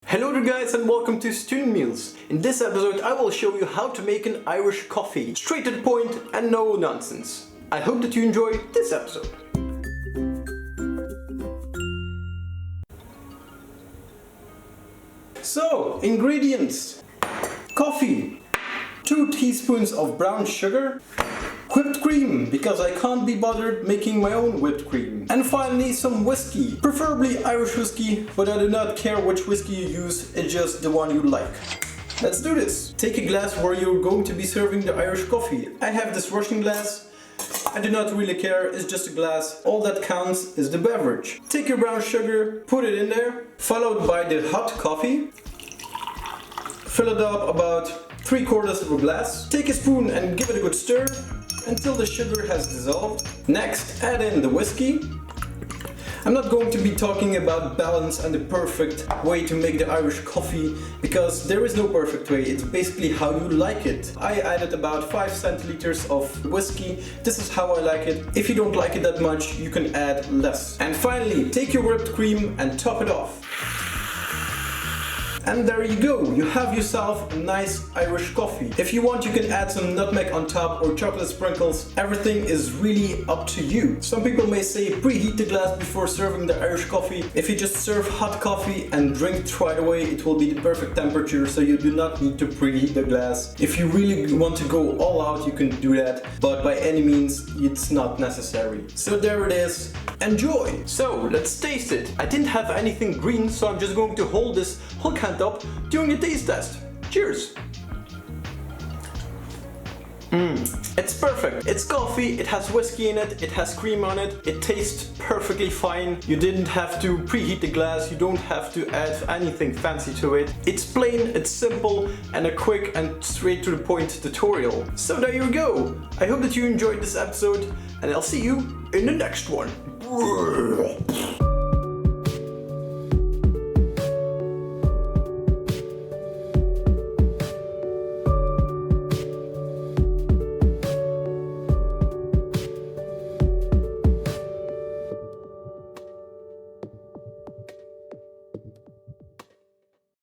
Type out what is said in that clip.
Hello there guys and welcome to Student Meals. In this episode I will show you how to make an Irish coffee. Straight to the point and no nonsense. I hope that you enjoy this episode. So, ingredients. Coffee, 2 teaspoons of brown sugar, whipped cream, because I can't be bothered making my own whipped cream. And finally some whiskey, preferably Irish whiskey, but I do not care which whiskey you use, it's just the one you like. Let's do this. Take a glass where you're going to be serving the Irish coffee. I have this Russian glass. I do not really care, it's just a glass. All that counts is the beverage. Take your brown sugar, put it in there, followed by the hot coffee. Fill it up about 3/4 of a glass. Take a spoon and give it a good stir until the sugar has dissolved. Next, add in the whiskey. I'm not going to be talking about balance and the perfect way to make the Irish coffee, because there is no perfect way, it's basically how you like it. I added about 5 centiliters of whiskey, this is how I like it. If you don't like it that much, you can add less. And finally, take your whipped cream and top it off. And there you go, you have yourself a nice Irish coffee. If you want, you can add some nutmeg on top or chocolate sprinkles. Everything is really up to you. Some people may say preheat the glass before serving the Irish coffee. If you just serve hot coffee and drink it right away, it will be the perfect temperature, so you do not need to preheat the glass. If you really want to go all out, you can do that, but by any means, it's not necessary. So there it is. Enjoy! So, let's taste it. I didn't have anything green, so I'm just going to hold this whole can up during the taste test. Cheers! It's perfect. It's coffee, it has whiskey in it, it has cream on it, it tastes perfectly fine. You didn't have to preheat the glass, you don't have to add anything fancy to it. It's plain, it's simple, and a quick and straight to the point tutorial. So there you go. I hope that you enjoyed this episode, and I'll see you in the next one.